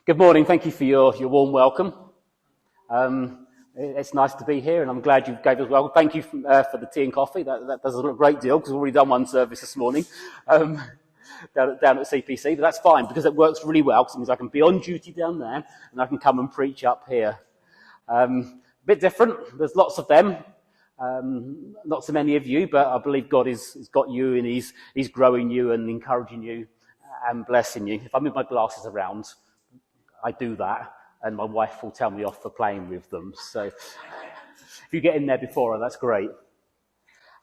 Good morning. Thank you for your warm welcome. It's nice to be here, and I'm glad you gave us well. Thank you for the tea and coffee. That does a great deal, because we've already done one service this morning down at CPC, but that's fine, because it works really well, because it means I can be on duty down there, and I can come and preach up here. A bit different. There's lots of them. Not so many of you, but I believe God has got you, and He's growing you and encouraging you and blessing you. If I move my glasses around, I do that, and my wife will tell me off for playing with them. So if you get in there before her, that's great.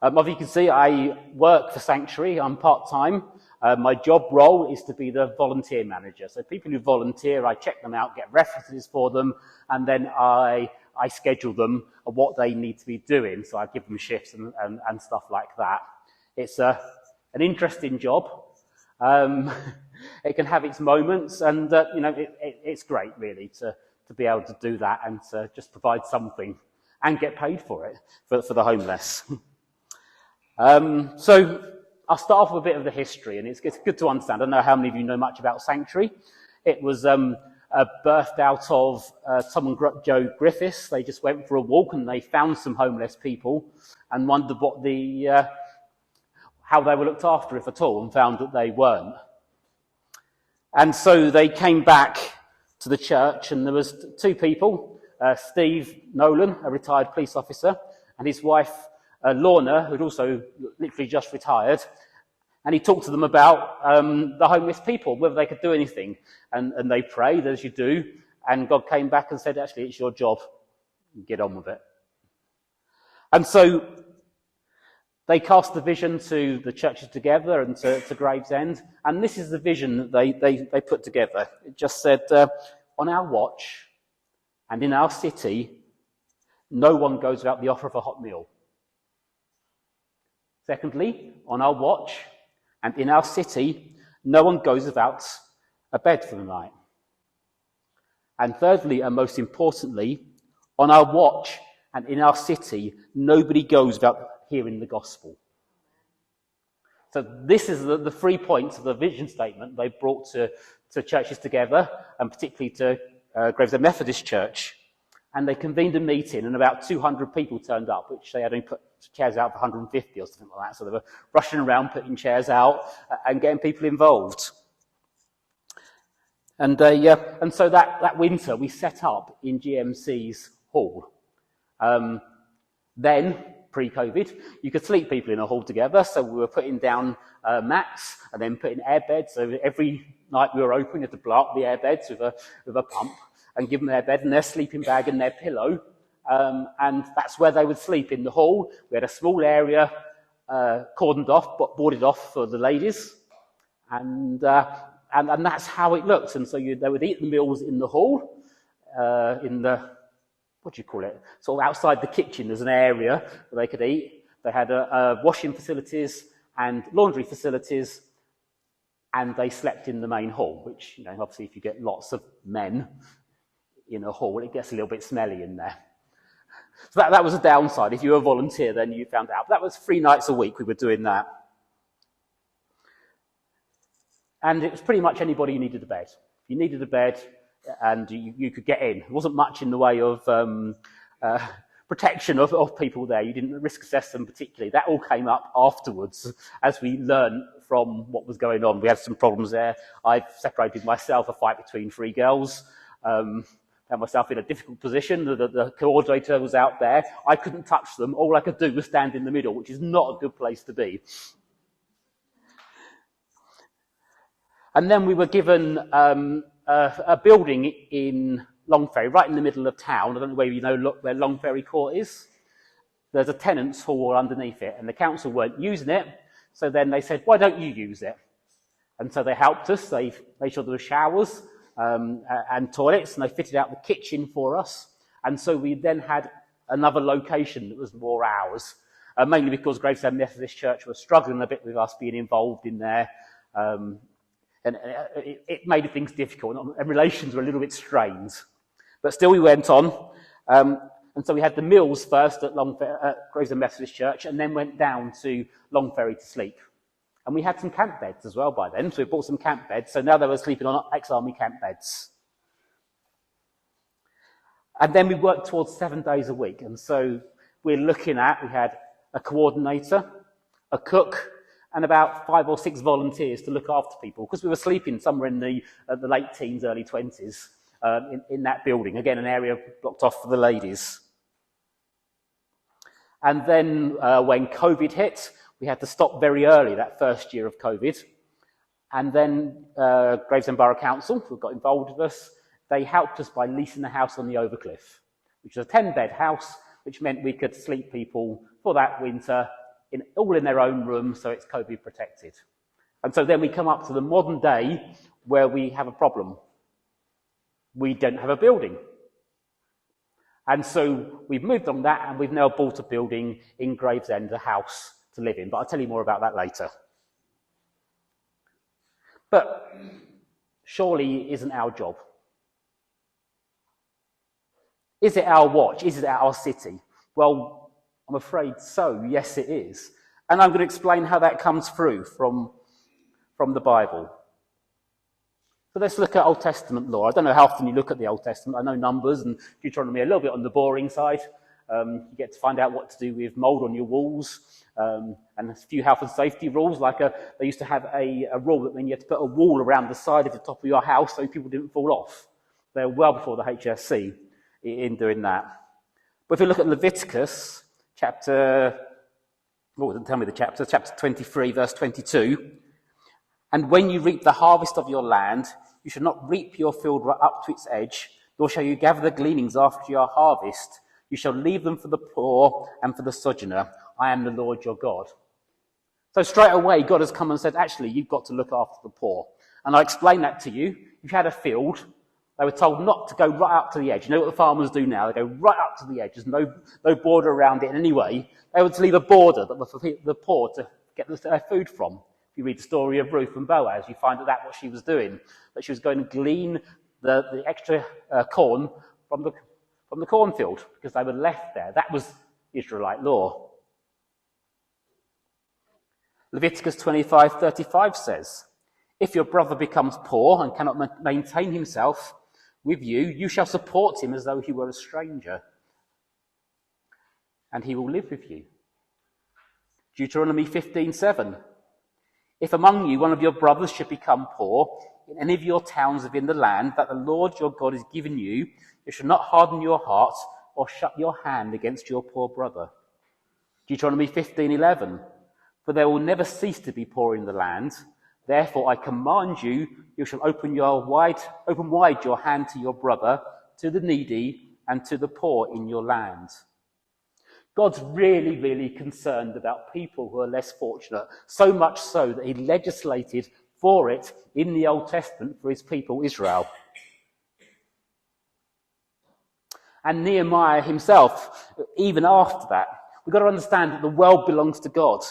As you can see, I work for Sanctuary. I'm part-time. My job role is to be the volunteer manager. So people who volunteer, I check them out, get references for them, and then I schedule them what they need to be doing. So I give them shifts and stuff like that. It's an interesting job. It can have its moments, and it's great, really, to be able to do that and to just provide something and get paid for it for the homeless. So I'll start off with a bit of the history, and it's good to understand. I don't know how many of you know much about Sanctuary. It was birthed out of Tom and Joe Griffiths. They just went for a walk and they found some homeless people and wondered what how they were looked after, if at all, and found that they weren't. And so they came back to the church, and there was two people, Steve Nolan, a retired police officer, and his wife, Lorna, who'd also literally just retired. And he talked to them about the homeless people, whether they could do anything. And they prayed, as you do, and God came back and said, actually, it's your job. Get on with it. And so they cast the vision to the churches together and to Gravesend, and this is the vision that they put together. It just said, on our watch and in our city, no one goes without the offer of a hot meal. Secondly, on our watch and in our city, no one goes without a bed for the night. And thirdly, and most importantly, on our watch and in our city, nobody goes without hearing the gospel. So this is the 3 points of the vision statement they brought to churches together, and particularly to Gravesend Methodist Church. And they convened a meeting, and about 200 people turned up, which they had only put chairs out for 150 or something like that. So they were rushing around, putting chairs out and getting people involved. And so that winter we set up in GMC's hall. Then, pre-COVID, you could sleep people in a hall together, so we were putting down mats and then putting air beds. So every night we were open, you had to blow up the air beds with a pump and give them their bed and their sleeping bag and their pillow, and that's where they would sleep, in the hall. We had a small area cordoned off, but boarded off for the ladies, and that's how it looked. And so they would eat the meals in the hall, in the, what do you call it? Sort of outside the kitchen, there's an area where they could eat. They had washing facilities and laundry facilities, and they slept in the main hall, which, obviously if you get lots of men in a hall, it gets a little bit smelly in there. So that was a downside. If you were a volunteer, then you found out. That was 3 nights a week we were doing that. And it was pretty much anybody who needed a bed. You needed a bed, and you could get in. There wasn't much in the way of protection of people there. You didn't risk assess them particularly. That all came up afterwards as we learned from what was going on. We had some problems there. I separated myself, a fight between 3 girls. Found myself in a difficult position. The coordinator was out there. I couldn't touch them. All I could do was stand in the middle, which is not a good place to be. And then we were given a building in Longferry, right in the middle of town. I don't know whether you know where Longferry Court is. There's a tenants' hall underneath it, and the council weren't using it. So then they said, why don't you use it? And so they helped us. They made sure there were showers and toilets, and they fitted out the kitchen for us. And so we then had another location that was more ours, mainly because Gravesend Methodist Church was struggling a bit with us being involved in there. And it made things difficult, and relations were a little bit strained. But still we went on. And so we had the meals first at Gravesend Methodist Church, and then went down to Longferry to sleep. And we had some camp beds as well by then, so we bought some camp beds. So now they were sleeping on ex-army camp beds. And then we worked towards 7 days a week. And so we had a coordinator, a cook, and about 5 or 6 volunteers to look after people, because we were sleeping somewhere in the late teens, early 20s in that building. Again, an area blocked off for the ladies. And then when COVID hit, we had to stop very early, that first year of COVID. And then Gravesend Borough Council, who got involved with us, they helped us by leasing the house on the Overcliff, which was a 10-bed house, which meant we could sleep people for that winter all in their own room, so it's COVID protected. And so then we come up to the modern day where we have a problem. We don't have a building. And so we've moved on that, and we've now bought a building in Gravesend, a house to live in. But I'll tell you more about that later. But surely it isn't our job. Is it our watch? Is it our city? Well, I'm afraid so. Yes, it is. And I'm going to explain how that comes through from the Bible. So let's look at Old Testament law. I don't know how often you look at the Old Testament. I know Numbers and Deuteronomy are a little bit on the boring side. You get to find out what to do with mould on your walls, and a few health and safety rules. Like they used to have a rule that meant you had to put a wall around the side of the top of your house so people didn't fall off. They were well before the HSC in doing that. But if you look at Leviticus, chapter 23, verse 22, and when you reap the harvest of your land, you shall not reap your field right up to its edge, nor shall you gather the gleanings after your harvest. You shall leave them for the poor and for the sojourner. I am the Lord your God. So straight away, God has come and said, actually, you've got to look after the poor. And I explained that to you. If you had a field, they were told not to go right up to the edge. You know what the farmers do now? They go right up to the edge. There's no border around it in any way. They would leave a border that was for the poor to get their food from. If you read the story of Ruth and Boaz, you find that that's what she was doing. That she was going to glean the extra corn from the cornfield, because they were left there. That was Israelite law. Leviticus 25:35 says, if your brother becomes poor and cannot maintain himself with you, you shall support him as though he were a stranger, and he will live with you. Deuteronomy 15:7. If among you one of your brothers should become poor in any of your towns within the land that the Lord your God has given you, you shall not harden your heart or shut your hand against your poor brother. Deuteronomy 15:11. For there will never cease to be poor in the land. Therefore I command you, you shall open wide your hand to your brother, to the needy, and to the poor in your land. God's really, really concerned about people who are less fortunate, so much so that he legislated for it in the Old Testament for his people Israel. And Nehemiah himself, even after that, we've got to understand that the world belongs to God.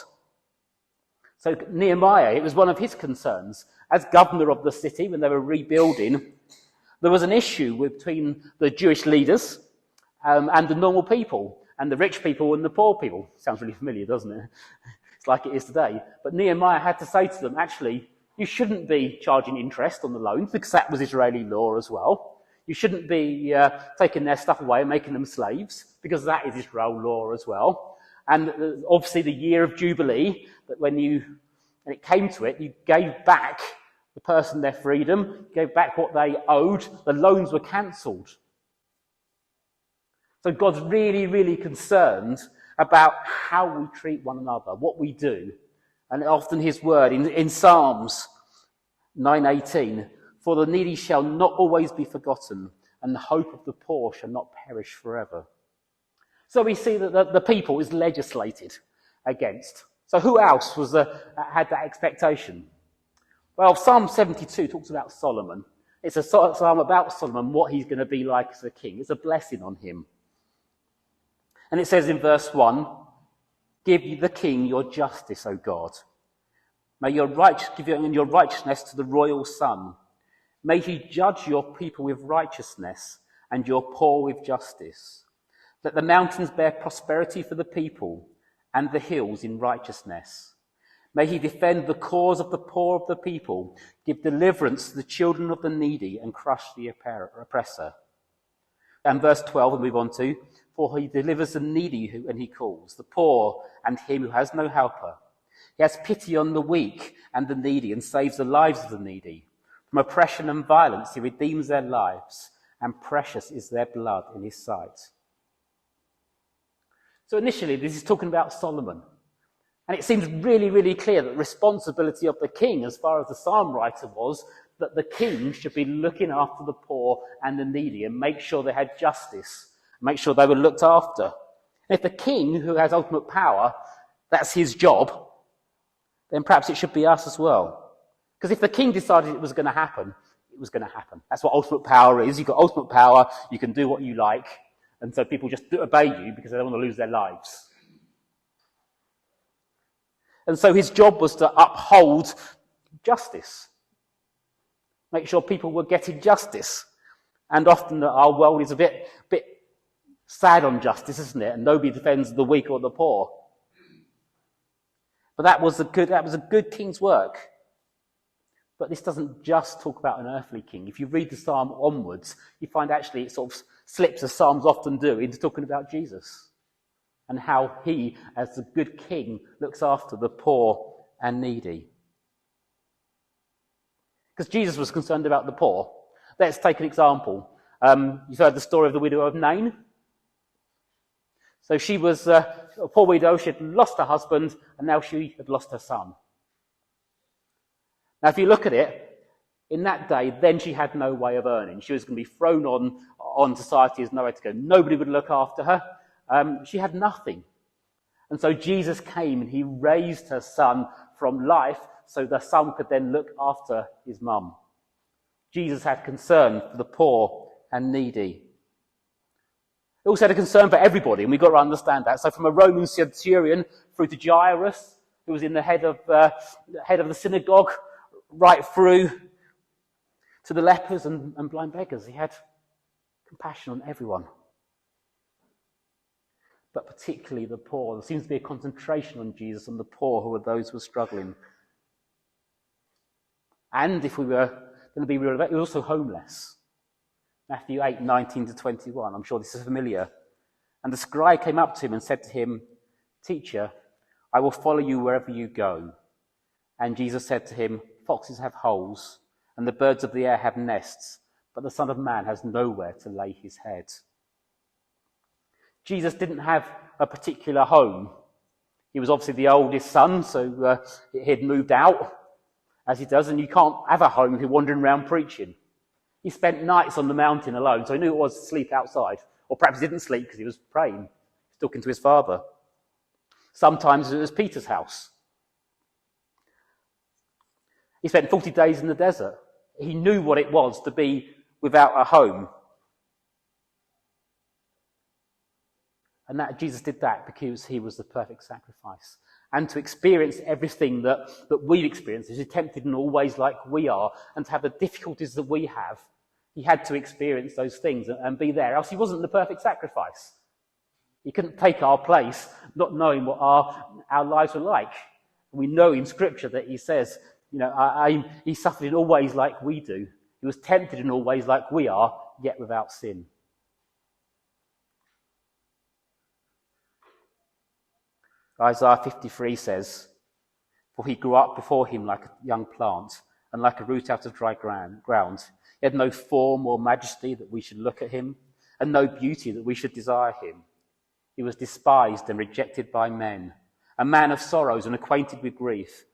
So Nehemiah, it was one of his concerns. As governor of the city, when they were rebuilding, there was an issue between the Jewish leaders and the normal people, and the rich people and the poor people. Sounds really familiar, doesn't it? It's like it is today. But Nehemiah had to say to them, actually, you shouldn't be charging interest on the loans, because that was Israeli law as well. You shouldn't be taking their stuff away and making them slaves, because that is Israel law as well. And obviously the year of Jubilee, that when it came to it, you gave back the person their freedom, gave back what they owed, the loans were cancelled. So God's really, really concerned about how we treat one another, what we do. And often his word in Psalms 9:18, for the needy shall not always be forgotten, and the hope of the poor shall not perish forever. So we see that the people is legislated against. So who else had that expectation? Well, Psalm 72 talks about Solomon. It's a psalm about Solomon, what he's going to be like as a king. It's a blessing on him. And it says in verse 1, give the king your justice, O God. May give your righteousness to the royal son. May he judge your people with righteousness and your poor with justice. Let the mountains bear prosperity for the people and the hills in righteousness. May he defend the cause of the poor of the people, give deliverance to the children of the needy, and crush the oppressor. And verse 12, we'll move on to, for he delivers the needy and he calls, the poor and him who has no helper. He has pity on the weak and the needy and saves the lives of the needy. From oppression and violence he redeems their lives, and precious is their blood in his sight. So initially this is talking about Solomon. And it seems really, really clear that the responsibility of the king, as far as the psalm writer was, that the king should be looking after the poor and the needy and make sure they had justice, make sure they were looked after. And if the king, who has ultimate power, that's his job, then perhaps it should be us as well. Because if the king decided it was going to happen, it was going to happen. That's what ultimate power is. You've got ultimate power, you can do what you like, and so people just obey you because they don't want to lose their lives. And so his job was to uphold justice, make sure people were getting justice. And often our world is a bit sad on justice, isn't it? And nobody defends the weak or the poor. But that was a good king's work. But this doesn't just talk about an earthly king. If you read the psalm onwards, you find actually it sort of slips, as psalms often do, into talking about Jesus and how he, as the good king, looks after the poor and needy. Because Jesus was concerned about the poor. Let's take an example. You've heard the story of the widow of Nain. So she was a poor widow. She had lost her husband, and now she had lost her son. Now, if you look at it, in that day, then she had no way of earning. She was going to be thrown on society as nowhere to go. Nobody would look after her. She had nothing. And so Jesus came and he raised her son from life so the son could then look after his mum. Jesus had concern for the poor and needy. He also had a concern for everybody, and we've got to understand that. So from a Roman centurion through to Jairus, who was in the head of the synagogue, right through to the lepers and blind beggars. He had compassion on everyone. But particularly the poor. There seems to be a concentration on Jesus and the poor, who are those who are struggling. And if we were going to be real about it, he was also homeless. Matthew 8, 19 to 21. I'm sure this is familiar. And the scribe came up to him and said to him, "Teacher, I will follow you wherever you go." And Jesus said to him, "Foxes have holes, and the birds of the air have nests, but the Son of Man has nowhere to lay his head." Jesus didn't have a particular home. He was obviously the oldest son, so he had moved out, as he does, and you can't have a home if you're wandering around preaching. He spent nights on the mountain alone, so he knew it was to sleep outside. Or perhaps he didn't sleep because he was praying. He was talking to his Father. Sometimes it was Peter's house. He spent 40 days in the desert. He knew what it was to be without a home. And that Jesus did that because he was the perfect sacrifice. And to experience everything that we've experienced, he's tempted in all ways like we are, and to have the difficulties that we have, he had to experience those things and be there. Else he wasn't the perfect sacrifice. He couldn't take our place, not knowing what our lives were like. We know in Scripture that he says, he suffered in all ways like we do. He was tempted in all ways like we are, yet without sin. Isaiah 53 says, "For he grew up before him like a young plant, and like a root out of dry ground. He had no form or majesty that we should look at him, and no beauty that we should desire him. He was despised and rejected by men, a man of sorrows and acquainted with grief.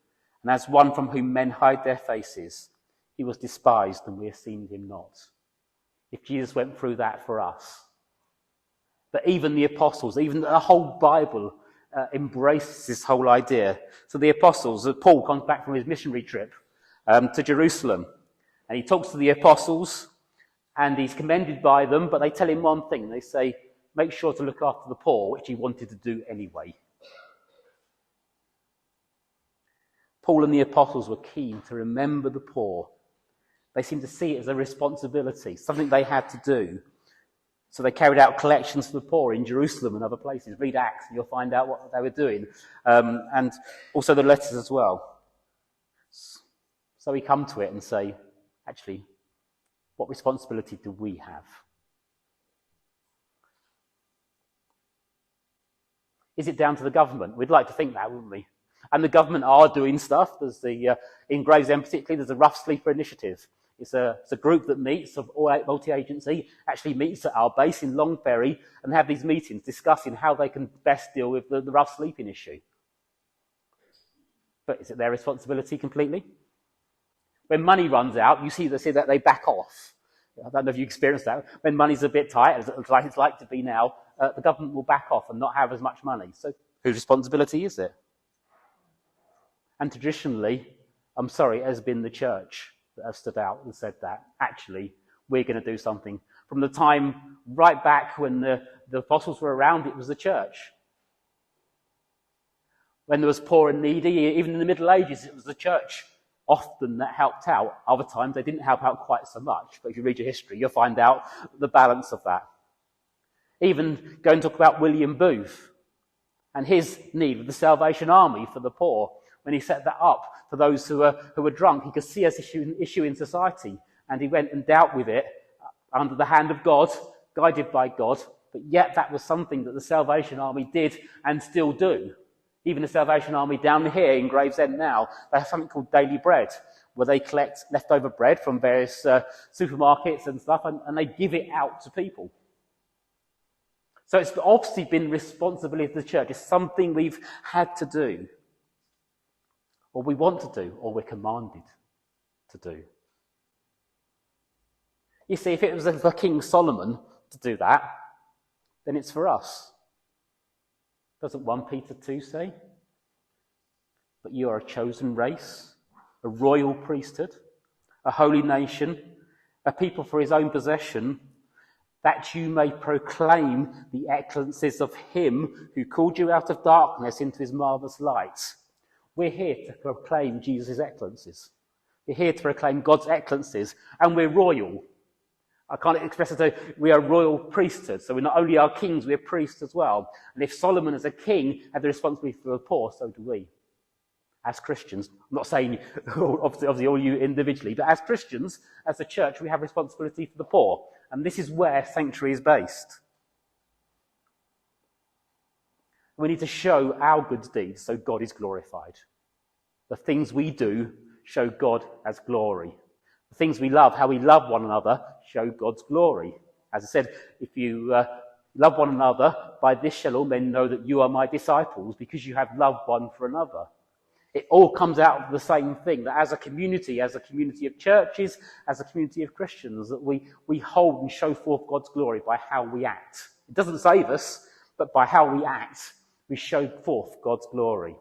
And as one from whom men hide their faces, he was despised and we esteemed him not." If Jesus went through that for us. But even the apostles, even the whole Bible embraces this whole idea. So the apostles, Paul comes back from his missionary trip to Jerusalem, and he talks to the apostles, and he's commended by them, but they tell him one thing. They say, make sure to look after the poor, which he wanted to do anyway. Paul and the apostles were keen to remember the poor. They seemed to see it as a responsibility, something they had to do. So they carried out collections for the poor in Jerusalem and other places. Read Acts and you'll find out what they were doing. And also the letters as well. So we come to it and say, actually, what responsibility do we have? Is it down to the government? We'd like to think that, wouldn't we? And the government are doing stuff. There's in Gravesend particularly, there's a Rough Sleeper Initiative. It's a group that meets, of all multi-agency, actually meets at our base in Longferry and have these meetings discussing how they can best deal with the rough sleeping issue. But is it their responsibility completely? When money runs out, you see that they back off. I don't know if you experienced that. When money's a bit tight, as it's like to be now, the government will back off and not have as much money. So whose responsibility is it? And traditionally, I'm sorry, it has been the church that have stood out and said that, actually, we're going to do something. From the time right back when the apostles were around, it was the church. When there was poor and needy, even in the Middle Ages, it was the church often that helped out. Other times, they didn't help out quite so much. But if you read your history, you'll find out the balance of that. Even go and talk about William Booth and his need of the Salvation Army for the poor. When he set that up for those who were drunk, he could see as an issue in society, and he went and dealt with it under the hand of God, guided by God, but yet that was something that the Salvation Army did and still do. Even the Salvation Army down here in Gravesend now, they have something called Daily Bread, where they collect leftover bread from various supermarkets and stuff, and they give it out to people. So it's obviously been responsibility of the church. It's something we've had to do, or we want to do, or we're commanded to do. You see, if it was for King Solomon to do that, then it's for us. Doesn't 1 Peter 2 say? But you are a chosen race, a royal priesthood, a holy nation, a people for his own possession, that you may proclaim the excellencies of him who called you out of darkness into his marvellous light. We're here to proclaim Jesus' excellencies. We're here to proclaim God's excellencies, and we're royal. I can't express it, we are royal priesthood, so we're not only our kings, we're priests as well. And if Solomon as a king had the responsibility for the poor, so do we. As Christians, I'm not saying obviously all you individually, but as Christians, as a church, we have responsibility for the poor. And this is where Sanctuary is based. We need to show our good deeds so God is glorified. The things we do show God as glory. The things we love, how we love one another, show God's glory. As I said, if you love one another, by this shall all men know that you are my disciples, because you have loved one for another. It all comes out of the same thing, that as a community of churches, as a community of Christians, that we hold and show forth God's glory by how we act. It doesn't save us, but by how we act, we show forth God's glory.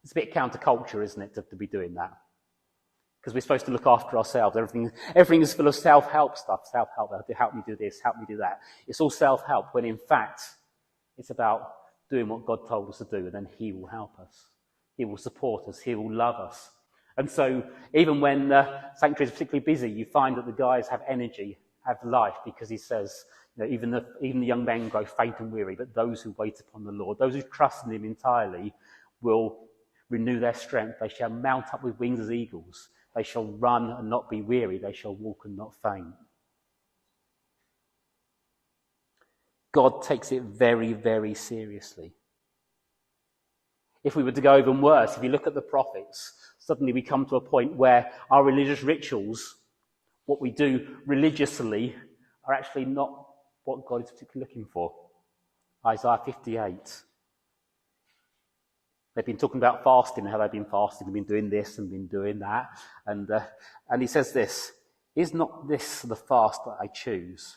It's a bit counterculture, isn't it, to be doing that? Because we're supposed to look after ourselves. Everything is full of self-help stuff. Self-help, help me do this, help me do that. It's all self-help, when in fact, it's about doing what God told us to do, and then he will help us. He will support us. He will love us. And so even when Sanctuary is particularly busy, you find that the guys have energy, have life, because he says, even the young men grow faint and weary, but those who wait upon the Lord, those who trust in him entirely, will renew their strength. They shall mount up with wings as eagles. They shall run and not be weary. They shall walk and not faint. God takes it very, very seriously. If we were to go even worse, if you look at the prophets, suddenly we come to a point where our religious rituals, what we do religiously, are actually not what God is particularly looking for. Isaiah 58. They've been talking about fasting, how they've been fasting, they've been doing this and been doing that. And he says this, is not this the fast that I choose?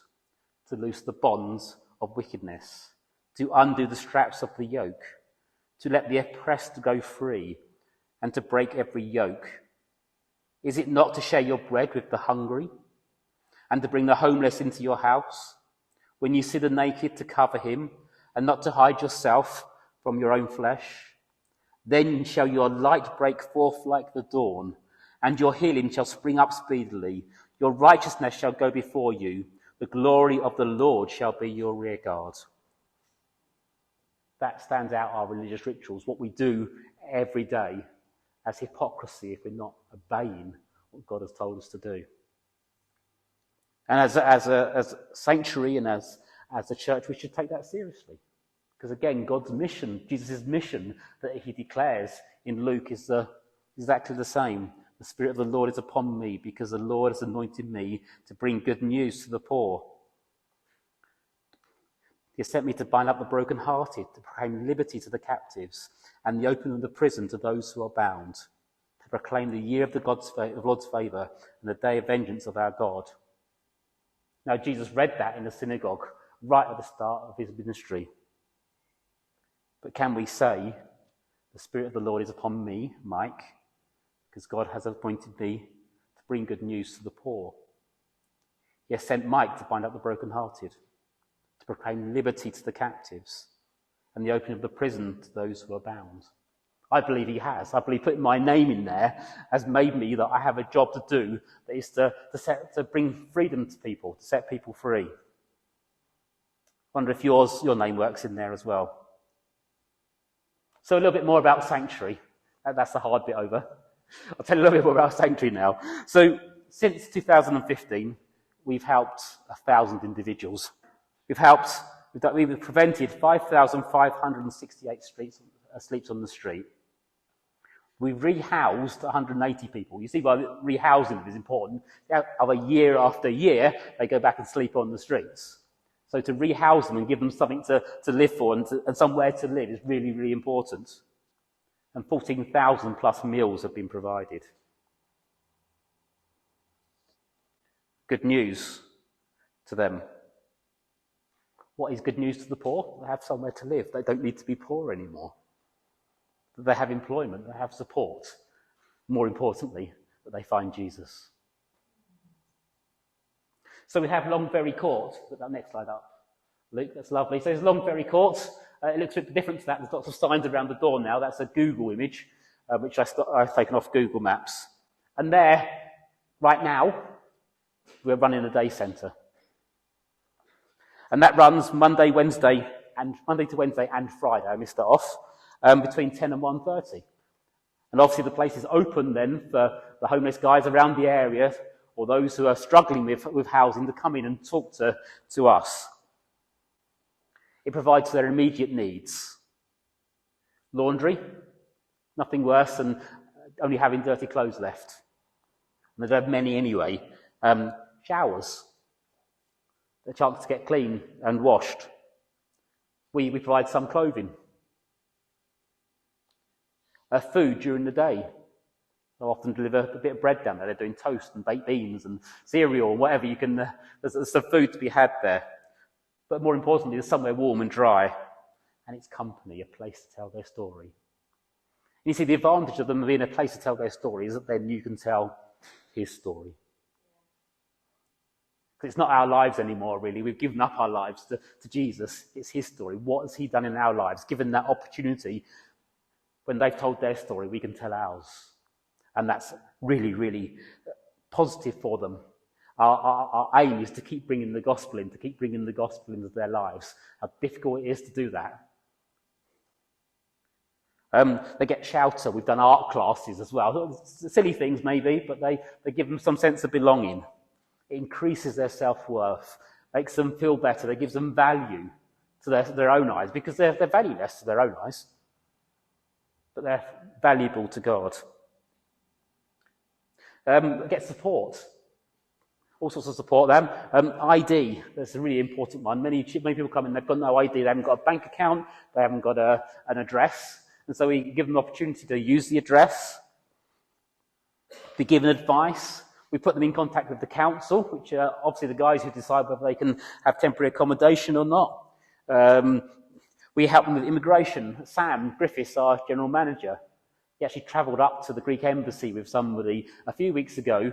To loose the bonds of wickedness, to undo the straps of the yoke, to let the oppressed go free, and to break every yoke? Is it not to share your bread with the hungry, and to bring the homeless into your house? When you see the naked, to cover him, and not to hide yourself from your own flesh? Then shall your light break forth like the dawn, and your healing shall spring up speedily. Your righteousness shall go before you. The glory of the Lord shall be your rear guard. That stands out our religious rituals, what we do every day, as hypocrisy if we're not obeying what God has told us to do. And as a sanctuary and as as a church, we should take that seriously. Because again, God's mission, Jesus' mission that he declares in Luke is exactly the same. The Spirit of the Lord is upon me because the Lord has anointed me to bring good news to the poor. He has sent me to bind up the brokenhearted, to proclaim liberty to the captives, and the opening of the prison to those who are bound, to proclaim the year of the Lord's favour and the day of vengeance of our God. Now, Jesus read that in the synagogue right at the start of his ministry. But can we say, the Spirit of the Lord is upon me, Mike, because God has appointed me to bring good news to the poor. He has sent Mike to bind up the brokenhearted, to proclaim liberty to the captives, and the opening of the prison to those who are bound. I believe he has. I believe putting my name in there has made me that I have a job to do that is to bring freedom to people, to set people free. I wonder if your name works in there as well. So a little bit more about Sanctuary. That's the hard bit over. I'll tell you a little bit more about Sanctuary now. So since 2015, we've helped 1,000 individuals. We've prevented 5,568 sleeps on the street. We've rehoused 180 people. You see why rehousing is important. Of a year after year, they go back and sleep on the streets. So to rehouse them and give them something to live for and somewhere to live is really, really important. And 14,000 plus meals have been provided. Good news to them. What is good news to the poor? They have somewhere to live. They don't need to be poor anymore. They have employment. They have support. More importantly, that they find Jesus. So we have Longferry Court. Put that next slide up. Luke, that's lovely. So there's Longferry Court. It looks a bit different to that. There's lots of signs around the door now. That's a Google image, which I've taken off Google Maps. And there, right now, we're running a day centre. And that runs Monday to Wednesday and Friday. I missed that off, between 10 and 1:30. And obviously the place is open then for the homeless guys around the area or those who are struggling with housing to come in and talk to us. It provides their immediate needs. Laundry, nothing worse than only having dirty clothes left. And they don't have many anyway. Showers, the chance to get clean and washed. We provide some clothing. Food during the day. They'll often deliver a bit of bread down there. They're doing toast and baked beans and cereal and whatever you can. There's some food to be had there. But more importantly, there's somewhere warm and dry. And it's company, a place to tell their story. And you see, the advantage of them being a place to tell their story is that then you can tell his story. Because it's not our lives anymore, really. We've given up our lives to Jesus. It's his story. What has he done in our lives? Given that opportunity, when they've told their story, we can tell ours. And that's really, really positive for them. Our aim is to keep bringing the gospel into their lives. How difficult it is to do that. They get shelter. We've done art classes as well. Silly things maybe, but they give them some sense of belonging. It increases their self-worth, makes them feel better. It gives them value to their own eyes, because they're valueless to their own eyes, but they're valuable to God. Get support. All sorts of support then. ID, that's a really important one. Many people come in, they've got no ID, they haven't got a bank account, they haven't got an address. And so we give them the opportunity to use the address, be given advice. We put them in contact with the council, which are obviously the guys who decide whether they can have temporary accommodation or not. We help them with immigration. Sam Griffiths, our general manager, he actually travelled up to the Greek embassy with somebody a few weeks ago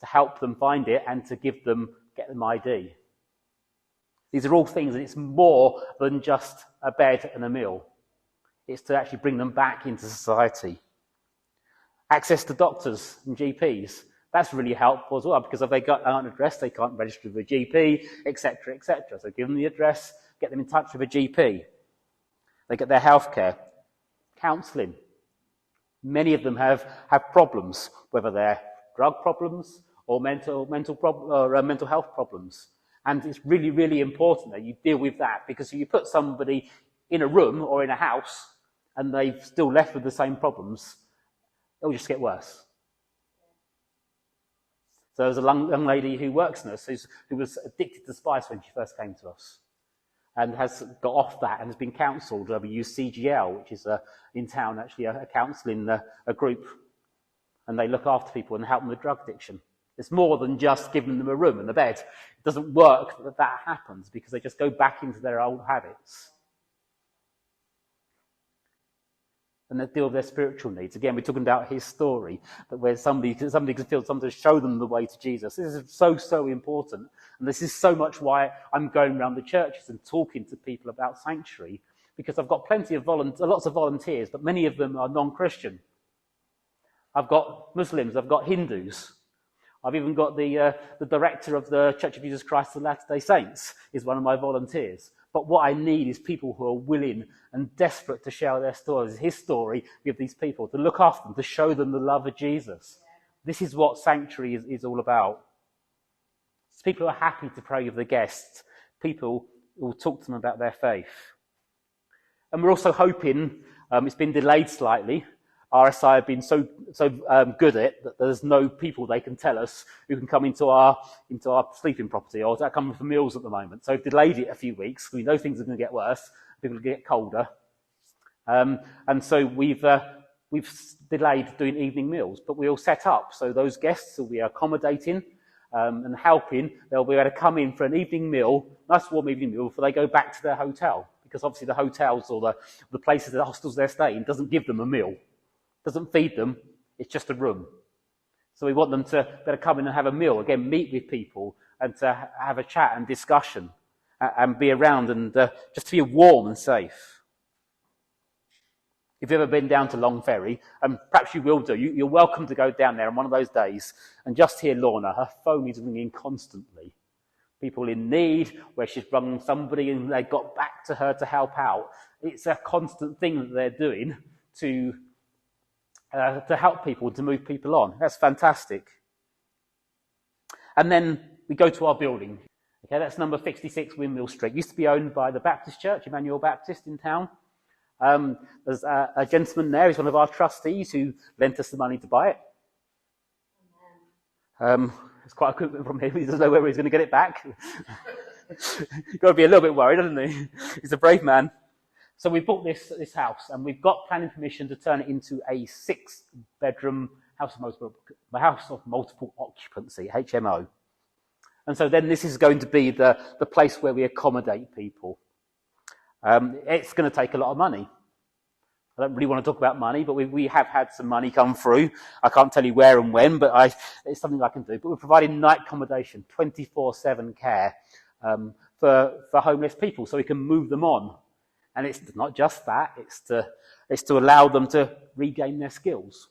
to help them find it and to get them ID. These are all things, and it's more than just a bed and a meal. It's to actually bring them back into society. Access to doctors and GPs. That's really helpful as well, because if they aren't addressed, they can't register with a GP, etc., etc. So give them the address, get them in touch with a GP. They get their healthcare. Counselling. Many of them have problems, whether they're drug problems or mental health problems. And it's really, really important that you deal with that, because if you put somebody in a room or in a house and they've still left with the same problems, it'll just get worse. So there's a young lady who works in us who was addicted to spice when she first came to us, and has got off that and has been counselled. We use CGL, which is in town actually a counselling a group, and they look after people and help them with drug addiction. It's more than just giving them a room and a bed. It doesn't work that happens, because they just go back into their old habits. And they deal with their spiritual needs. Again, we're talking about his story, but where somebody can feel something to show them the way to Jesus. This is so important. And this is so much why I'm going around the churches and talking to people about Sanctuary, because I've got lots of volunteers, but many of them are non-Christian. I've got Muslims, I've got Hindus. I've even got the director of the Church of Jesus Christ of Latter-day Saints is one of my volunteers. But what I need is people who are willing and desperate to share their stories, his story, with these people, to look after them, to show them the love of Jesus. This is what Sanctuary is all about. It's people who are happy to pray with the guests, people who will talk to them about their faith. And we're also hoping, it's been delayed slightly, RSI have been so good at it that there's no people they can tell us who can come into our sleeping property or that come for meals at the moment. So we've delayed it a few weeks. We know things are going to get worse. People are going to get colder. And so we've delayed doing evening meals, but we all set up. So those guests will be accommodating and helping. They'll be able to come in for an evening meal, nice warm evening meal, before they go back to their hotel. Because obviously the hotels or the places, the hostels they're staying, doesn't give them a meal. Doesn't feed them, it's just a room. So we want them to better come in and have a meal, again, meet with people and to have a chat and discussion and be around and just to be warm and safe. If you've ever been down to Long Ferry, and perhaps you will do, you're welcome to go down there on one of those days and just hear Lorna. Her phone is ringing constantly. People in need, where she's rung somebody and they got back to her to help out. It's a constant thing that they're doing to help people, to move people on. That's fantastic. And then we go to our building. Okay, that's number 66 Windmill Street. Used to be owned by the Baptist Church, Emmanuel Baptist in town. There's a gentleman there, he's one of our trustees, who lent us the money to buy it. It's quite a commitment from him. He doesn't know whether he's going to get it back. You've got to be a little bit worried, hasn't he? He's a brave man. So we bought this house, and we've got planning permission to turn it into a 6-bedroom house of multiple occupancy, HMO. And so then this is going to be the place where we accommodate people. It's going to take a lot of money. I don't really want to talk about money, but we have had some money come through. I can't tell you where and when, but it's something I can do. But we're providing night accommodation, 24/7 care for homeless people, so we can move them on. And it's not just that, it's to allow them to regain their skills.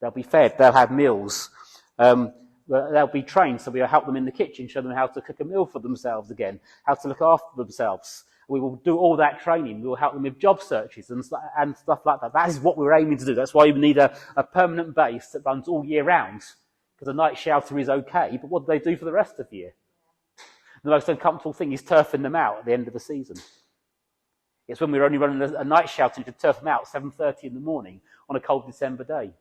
They'll be fed, they'll have meals, they'll be trained, so we'll help them in the kitchen, show them how to cook a meal for themselves again, how to look after themselves. We will do all that training. We will help them with job searches and stuff like that. That is what we're aiming to do. That's why we need a permanent base that runs all year round, because a night shelter is okay, but what do they do for the rest of the year? The most uncomfortable thing is turfing them out at the end of the season. It's when we're only running a night shelter to turf them out at 7:30 in the morning on a cold December day.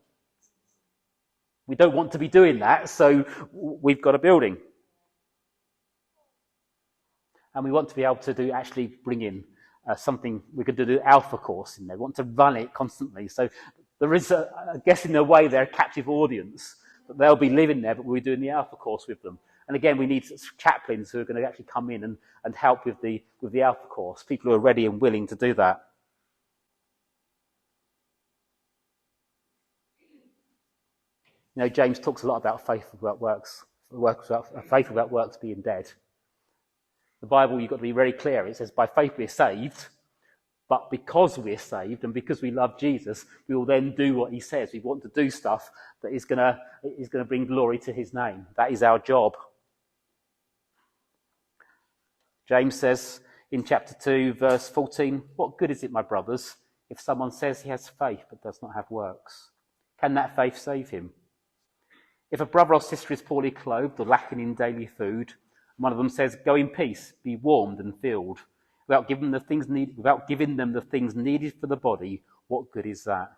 We don't want to be doing that, so we've got a building. And we want to be able to actually bring in something, we could do the Alpha course in there. We want to run it constantly. So there is, I guess in a way, they're a captive audience. But they'll be living there, but we're doing the Alpha course with them. And again, we need chaplains who are going to actually come in and help with the Alpha course, people who are ready and willing to do that. You know, James talks a lot about faith without works being dead. The Bible, you've got to be very clear. It says, by faith we're saved, but because we're saved and because we love Jesus, we will then do what he says. We want to do stuff that is going to bring glory to his name. That is our job. James says in chapter 2, verse 14, what good is it, my brothers, if someone says he has faith but does not have works? Can that faith save him? If a brother or sister is poorly clothed or lacking in daily food, One of them says, "Go in peace, be warmed and filled. Without giving them the things needed for the body, what good is that?"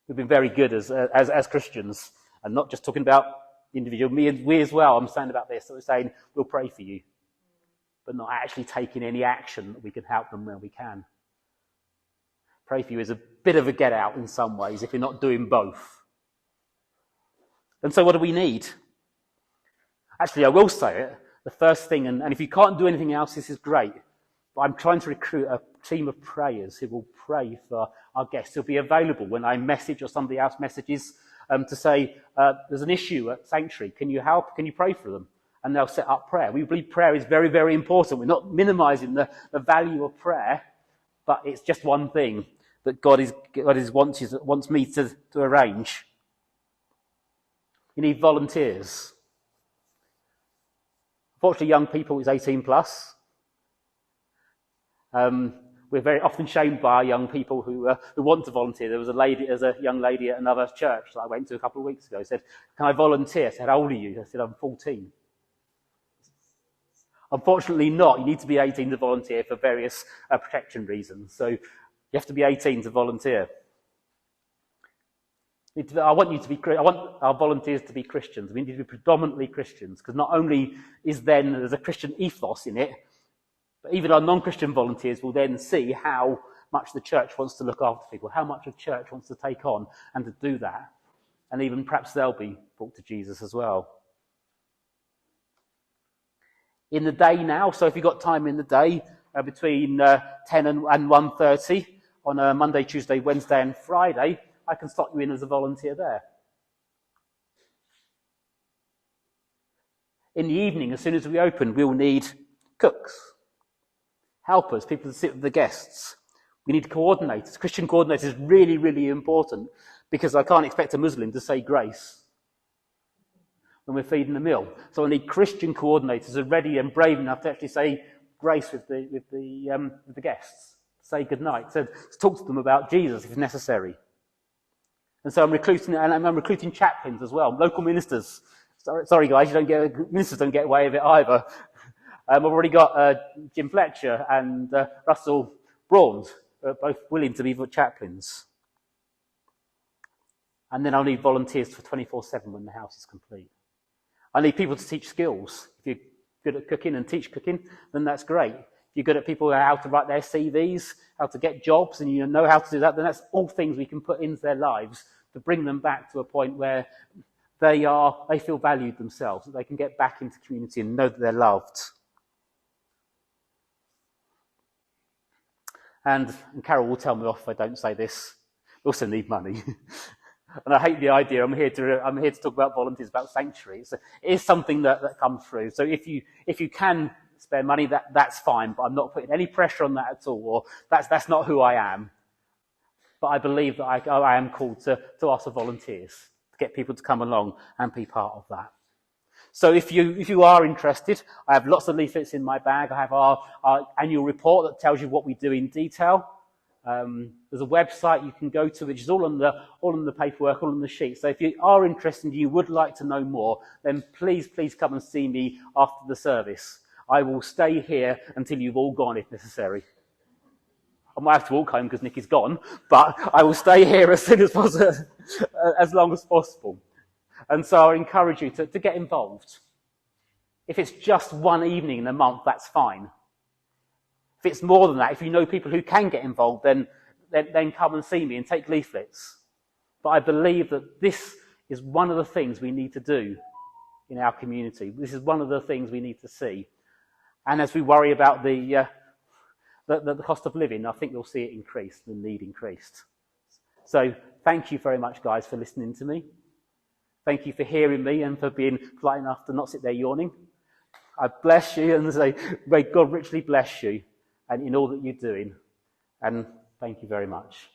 We've been very good as Christians, and not just talking about individual, me and we as well. I'm saying about this, so we're saying we'll pray for you, but not actually taking any action that we can help them where we can. Pray for you is a bit of a get out in some ways if you're not doing both. And so what do we need? Actually, I will say it. The first thing, and if you can't do anything else, this is great. But I'm trying to recruit a team of prayers who will pray for our guests. Who'll be available when I message or somebody else messages to say, there's an issue at Sanctuary. Can you help? Can you pray for them? And they'll set up prayer. We believe prayer is very, very important. We're not minimizing the value of prayer, but it's just one thing that God wants me to arrange. You need volunteers. Unfortunately, young people is 18 plus. We're very often shamed by young people who want to volunteer. There was a young lady at another church that I went to a couple of weeks ago. Said, "Can I volunteer?" I said, "How old are you?" I said, "I'm 14. Unfortunately not. You need to be 18 to volunteer for various protection reasons. So you have to be 18 to volunteer. I want our volunteers to be Christians. We need to be predominantly Christians, because not only there's a Christian ethos in it, but even our non-Christian volunteers will then see how much the church wants to look after people, how much a church wants to take on and to do that. And even perhaps they'll be brought to Jesus as well. In the day now, so if you've got time in the day, between 10 and 1:30 on a Monday, Tuesday, Wednesday and Friday, I can slot you in as a volunteer there. In the evening, as soon as we open, we'll need cooks, helpers, people to sit with the guests. We need coordinators. Christian coordinators is really, really important, because I can't expect a Muslim to say grace when we're feeding the meal. So I need Christian coordinators who are ready and brave enough to actually say grace with the guests, say goodnight, to talk to them about Jesus if necessary. And so I'm recruiting chaplains as well, local ministers. Sorry guys, ministers don't get away with it either. I've already got Jim Fletcher and Russell Brawns, both willing to be chaplains. And then I'll need volunteers for 24/7 when the house is complete. I need people to teach skills. If you're good at cooking and teach cooking, then that's great. If you're good at people how to write their CVs, how to get jobs, and you know how to do that, then that's all things we can put into their lives to bring them back to a point where they feel valued themselves, that they can get back into community and know that they're loved. And Carol will tell me off if I don't say this. We also need money. And I hate the idea. I'm here to talk about volunteers, about Sanctuary. So it is something that comes through. So if you can spare money, that's fine. But I'm not putting any pressure on that at all. Or that's not who I am. But I believe that I am called to ask for volunteers, to get people to come along and be part of that. So if you are interested, I have lots of leaflets in my bag. I have our annual report that tells you what we do in detail. There's a website you can go to, which is all on the paperwork, all on the sheet. So if you are interested and you would like to know more, then please come and see me after the service. I will stay here until you've all gone if necessary. I might have to walk home because Nicky's gone, but I will stay here as soon as possible, as long as possible. And so I encourage you to get involved. If it's just one evening in a month, that's fine. If it's more than that, if you know people who can get involved, then come and see me and take leaflets. But I believe that this is one of the things we need to do in our community. This is one of the things we need to see. And as we worry about the cost of living, I think we'll see it increase, the need increased. So thank you very much, guys, for listening to me. Thank you for hearing me and for being polite enough to not sit there yawning. I bless you and say, may God richly bless you and in all that you're doing. And thank you very much.